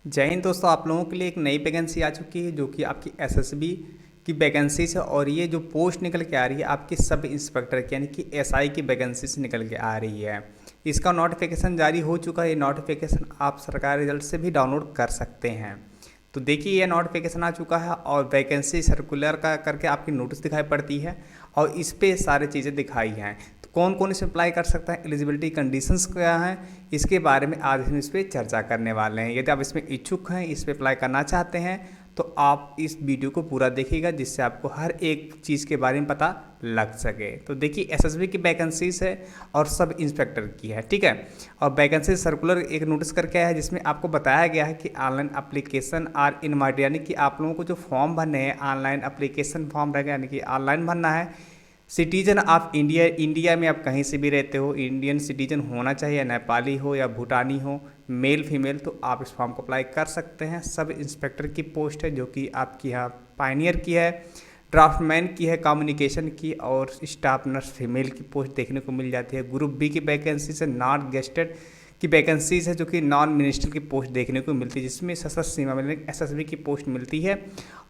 जय हिंद दोस्तों। आप लोगों के लिए एक नई वैकेंसी आ चुकी है जो कि आपकी एसएसबी की वैकेंसीज है और ये जो पोस्ट निकल के आ रही है आपकी सब इंस्पेक्टर की यानी कि एसआई की वैकेंसी से निकल के आ रही है। इसका नोटिफिकेशन जारी हो चुका है। ये नोटिफिकेशन आप सरकारी रिजल्ट से भी डाउनलोड कर सकते हैं। तो देखिए ये नोटिफिकेशन आ चुका है और वैकेंसी सर्कुलर का करके आपकी नोटिस दिखाई पड़ती है और इस पर सारी चीज़ें दिखाई हैं। तो कौन कौन इसमें अप्लाई कर सकता है, एलिजिबिलिटी कंडीशंस क्या हैं, इसके बारे में आज हम इस पर चर्चा करने वाले हैं। यदि आप इसमें इच्छुक हैं, इस पर अप्लाई करना चाहते हैं तो आप इस वीडियो को पूरा देखिएगा जिससे आपको हर एक चीज़ के बारे में पता लग सके। तो देखिए एसएसबी की वैकेंसीज है और सब इंस्पेक्टर की है, ठीक है। और वैकेंसी सर्कुलर एक नोटिस करके आया है जिसमें आपको बताया गया है कि ऑनलाइन एप्लीकेशन आर इनवाइटेड, यानी कि आप लोगों को जो फॉर्म भरने हैं ऑनलाइन एप्लीकेशन फॉर्म रहेगा, यानी कि ऑनलाइन भरना है। सिटीजन ऑफ इंडिया में आप कहीं से भी रहते हो, इंडियन सिटीजन होना चाहिए, नेपाली हो या भूटानी हो, मेल फीमेल, तो आप इस फॉर्म को अप्लाई कर सकते हैं। सब इंस्पेक्टर की पोस्ट है जो कि आपकी यहाँ पायनियर की है, ड्राफ्टमैन की है, कम्युनिकेशन की, और स्टाफ नर्स फीमेल की पोस्ट देखने को मिल जाती है। ग्रुप बी की वैकेंसी से नॉट गेस्टेड की वैकेंसीज है जो कि नॉन मिनिस्टर की पोस्ट देखने को मिलती है, जिसमें सशस्त्र सीमा बल एसएसबी की पोस्ट मिलती है।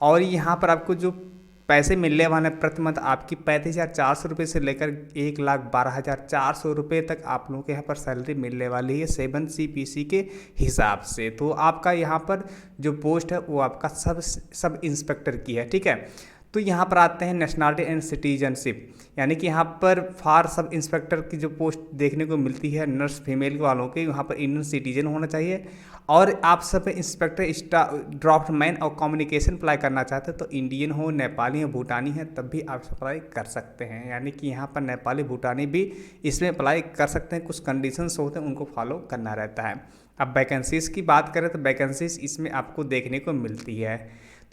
और यहाँ पर आपको जो पैसे मिलने वाले प्रति मंथ आपकी 35,400 रुपये से लेकर 1,12,400 रुपये तक आप लोगों के यहाँ पर सैलरी मिलने वाली है 7 CPC के हिसाब से। तो आपका यहाँ पर जो पोस्ट है वो आपका सब इंस्पेक्टर की है, ठीक है। तो यहाँ पर आते हैं नेशनलिटी एंड सिटीजनशिप, यानी कि यहाँ पर फॉर सब इंस्पेक्टर की जो पोस्ट देखने को मिलती है नर्स फीमेल वालों के, यहाँ पर इंडियन सिटीजन होना चाहिए। और आप सब इंस्पेक्टर ड्राफ्टमैन और कम्युनिकेशन अप्लाई करना चाहते हैं तो इंडियन हो, नेपाली हो, भूटानी है तब भी आप अप्लाई कर सकते हैं। यानी कि यहाँ पर नेपाली भूटानी भी इसमें अप्लाई कर सकते हैं। कुछ कंडीशंस होते हैं उनको फॉलो करना रहता है। अब वैकेंसीज़ की बात करें तो वैकेंसीज इसमें आपको देखने को मिलती है।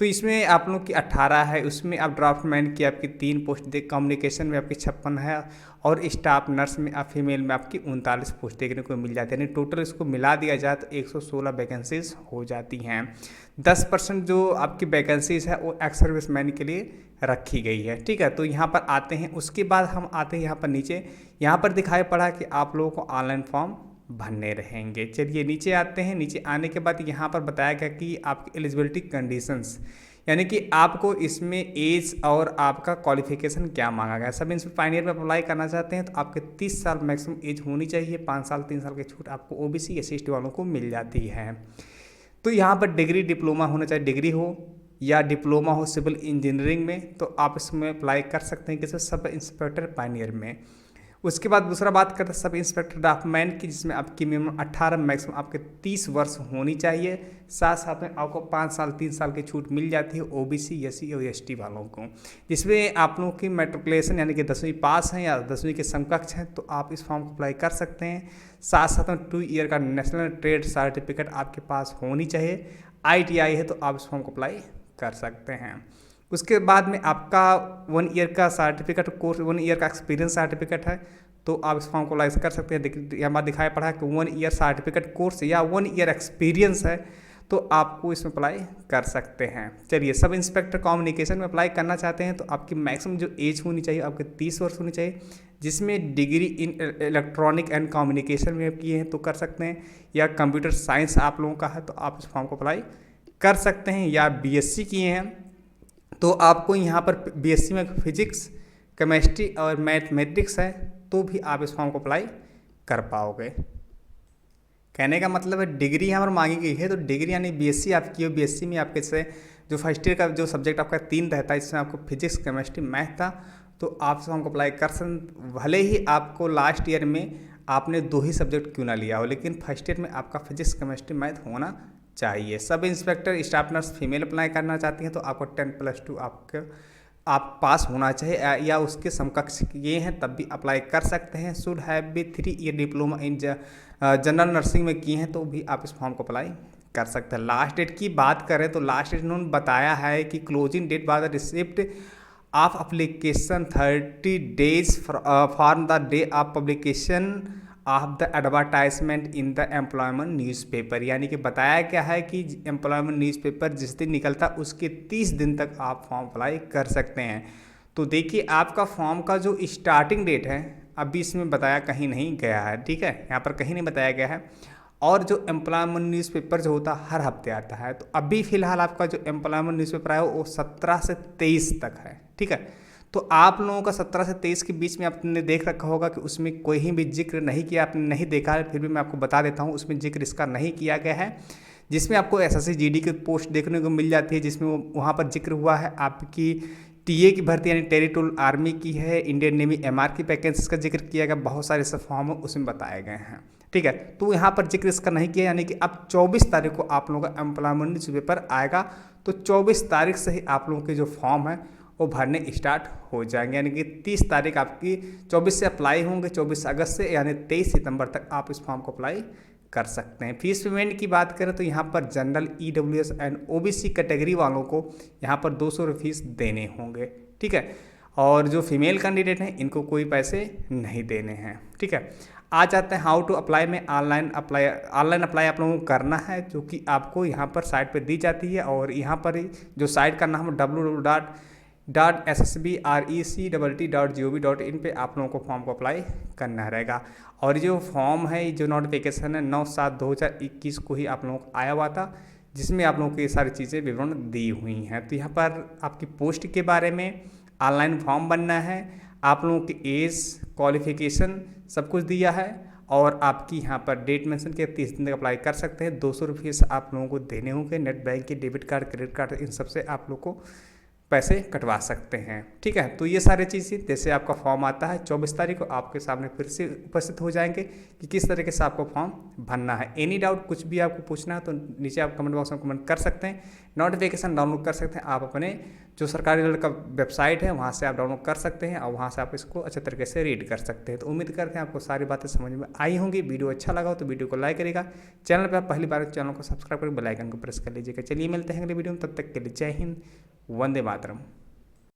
तो इसमें आप लोग की 18 है, उसमें आप ड्राफ्टमैन की आपकी 3 पोस्ट देख, कम्युनिकेशन में आपकी 56 है और स्टाफ नर्स में आप फीमेल में आपकी 39 पोस्ट देखने को मिल जाती है। यानी टोटल इसको मिला दिया जाए तो 116 वैकेंसीज हो जाती हैं। 10% जो आपकी वैकेंसीज है वो एक्स सर्विसमैन के लिए रखी गई है, ठीक है। तो यहाँ पर आते हैं, उसके बाद हम आते हैं यहाँ पर नीचे, यहाँ पर दिखाई पड़ा कि आप लोगों को ऑनलाइन फॉर्म भरने रहेंगे। चलिए नीचे आते हैं। नीचे आने के बाद यहाँ पर बताया गया कि आपकी एलिजिबिलिटी कंडीशंस, यानी कि आपको इसमें एज और आपका क्वालिफिकेशन क्या मांगा गया है। सब इसमें पायनियर में अप्लाई करना चाहते हैं तो आपके 30 साल मैक्सिमम एज होनी चाहिए। 5 साल 3 साल की छूट आपको OBC SC वालों को मिल जाती है। तो यहाँ पर डिग्री डिप्लोमा होना चाहिए, डिग्री हो या डिप्लोमा हो सिविल इंजीनियरिंग में, तो आप इसमें अप्लाई कर सकते हैं किसी सब इंस्पेक्टर पायनियर में। उसके बाद दूसरा बात करते हैं सब इंस्पेक्टर ड्राफ्टमैन की, जिसमें आपकी मिनिमम 18 मैक्सिमम आपके 30 वर्ष होनी चाहिए। साथ साथ में आपको 5 साल 3 साल की छूट मिल जाती है OBC SC और ST वालों को, जिसमें आप लोगों की मेट्रिकुलेशन यानी कि 10वीं पास हैं या 10वीं के समकक्ष हैं तो आप इस फॉर्म को अप्लाई कर सकते हैं। साथ साथ में 2 ईयर का नेशनल ट्रेड सर्टिफिकेट आपके पास होनी चाहिए। ITI है तो आप इस फॉर्म को अप्लाई कर सकते हैं। उसके बाद में आपका 1 ईयर का सर्टिफिकेट कोर्स, 1 ईयर का एक्सपीरियंस सर्टिफिकेट है तो आप इस फॉर्म को अप्लाई कर सकते हैं। यहाँ बात दिखाई पड़ा है कि 1 ईयर सर्टिफिकेट कोर्स या 1 ईयर एक्सपीरियंस है तो आपको इसमें अप्लाई कर सकते हैं। चलिए सब इंस्पेक्टर कम्युनिकेशन में अप्लाई करना चाहते हैं तो आपकी मैक्सिमम जो एज होनी चाहिए आपके 30 वर्ष होनी चाहिए, जिसमें degree in electronic and communication में किए हैं तो कर सकते हैं, या कंप्यूटर साइंस आप लोगों का है तो आप इस फॉर्म को अप्लाई कर सकते हैं, या BSc किए हैं तो आपको यहाँ पर BSc में फिजिक्स, केमिस्ट्री और मैथमेटिक्स है तो भी आप इस फॉर्म को अप्लाई कर पाओगे। कहने का मतलब है डिग्री यहाँ पर मांगी गई है तो डिग्री यानी BSc आपकी हो, BSc में आपके से जो फर्स्ट ईयर का जो सब्जेक्ट आपका 3 रहता है, इसमें आपको फिजिक्स केमिस्ट्री मैथ था तो आप इस फॉर्म को अप्लाई कर सकते। भले ही आपको लास्ट ईयर में आपने 2 ही सब्जेक्ट क्यों ना लिया हो, लेकिन फर्स्ट ईयर में आपका फिजिक्स केमिस्ट्री मैथ होना चाहिए। Sub inspector staff nurse female apply करना चाहती हैं तो आपको 10+2 आप पास होना चाहिए या उसके समकक्ष ये हैं तब भी अप्लाई कर सकते हैं। Should have be 3 year diploma in general nursing में किए हैं तो भी आप इस फॉर्म को अप्लाई कर सकते हैं। लास्ट डेट की बात करें तो लास्ट डेट उन्होंने बताया है कि closing date by the receipt of application 30 days for the day of publication of the advertisement in the employment newspaper, यानी कि बताया क्या है कि एम्प्लॉयमेंट न्यूज़पेपर जिस दिन निकलता उसके 30 दिन तक आप फॉर्म अप्लाई कर सकते हैं। तो देखिए आपका फॉर्म का जो स्टार्टिंग डेट है अभी इसमें बताया कहीं नहीं गया है, ठीक है, यहाँ पर कहीं नहीं बताया गया है। और जो एम्प्लॉयमेंट न्यूज़पेपर जो होता है हर हफ्ते आता है। तो अभी फ़िलहाल आपका जो एम्प्लॉयमेंट न्यूज़पेपर है वो 17 से 23 तक है, ठीक है। तो आप लोगों का 17 से 23 के बीच में आपने देख रखा होगा कि उसमें कोई भी जिक्र नहीं किया, आपने नहीं देखा है, फिर भी मैं आपको बता देता हूँ, उसमें जिक्र इसका नहीं किया गया है। जिसमें आपको एसएससी जीडी की पोस्ट देखने को मिल जाती है, जिसमें वहाँ पर जिक्र हुआ है आपकी टीए की भर्ती यानी टेरिटोरियल आर्मी की है, इंडियन नेवी एमआर की वैकेंसीज का जिक्र किया गया, बहुत सारे सब फॉर्म उसमें बताए गए हैं, ठीक है। तो यहाँ पर जिक्र इसका नहीं किया, यानी कि अब 24 तारीख को आप लोगों का एम्प्लॉयमेंट न्यूज़पेपर आएगा। तो 24 तारीख से ही आप लोगों के जो फॉर्म है वो भरने स्टार्ट हो जाएंगे, यानी कि 30 तारीख आपकी 24 से अप्लाई होंगे, 24 अगस्त से यानी 23 सितंबर तक आप इस फॉर्म को अप्लाई कर सकते हैं। फीस पेमेंट की बात करें तो यहाँ पर general, EWS and OBC category वालों को यहाँ पर 200 रुपये फीस देने होंगे, ठीक है। और जो फीमेल कैंडिडेट हैं इनको कोई पैसे नहीं देने हैं, ठीक है। आ जाते हैं हाउ टू अप्लाई में। ऑनलाइन अप्लाई आप लोगों को करना है, जो कि आपको यहाँ पर साइट पर दी जाती है। और यहाँ पर जो साइट का नाम है www.ssbrec.gov.in पे आप लोगों को फॉर्म को अप्लाई करना रहेगा। और जो फॉर्म है, जो नोटिफिकेशन है 9/7/2021 को ही आप लोगों को आया हुआ था, जिसमें आप लोगों को ये सारी चीज़ें विवरण दी हुई हैं। तो यहाँ पर आपकी पोस्ट के बारे में, ऑनलाइन फॉर्म बनना है, आप लोगों की एज, क्वालिफिकेशन सब कुछ दिया है। और आपकी यहाँ पर डेट मेंशन किया 30 दिन तक अप्लाई कर सकते हैं। 200 रुपये से आप लोगों को देने होंगे। नेट बैंक के डेबिट कार्ड, क्रेडिट कार्ड, इन सब से आप लोग को पैसे कटवा सकते हैं, ठीक है। तो ये सारी चीज़ें, जैसे आपका फॉर्म आता है 24 तारीख को आपके सामने फिर से उपस्थित हो जाएंगे कि किस तरीके से आपको फॉर्म भरना है। एनी डाउट कुछ भी आपको पूछना है तो नीचे आप कमेंट बॉक्स में कमेंट कर सकते हैं। नोटिफिकेशन डाउनलोड कर सकते हैं आप अपने जो सरकारी दल का वेबसाइट है वहाँ से आप डाउनलोड कर सकते हैं और वहाँ से आप इसको अच्छे तरीके से रीड कर सकते हैं। तो उम्मीद करते हैं आपको सारी बातें समझ में आई होंगी। वीडियो अच्छा लगा हो तो वीडियो को लाइक करेगा। चैनल पर आप पहली बार चैनल को सब्सक्राइब करके बेल आइकन को प्रेस कर लीजिएगा। चलिए मिलते हैं अगले वीडियो में, तब तक के लिए जय हिंद, वंदे मातरम।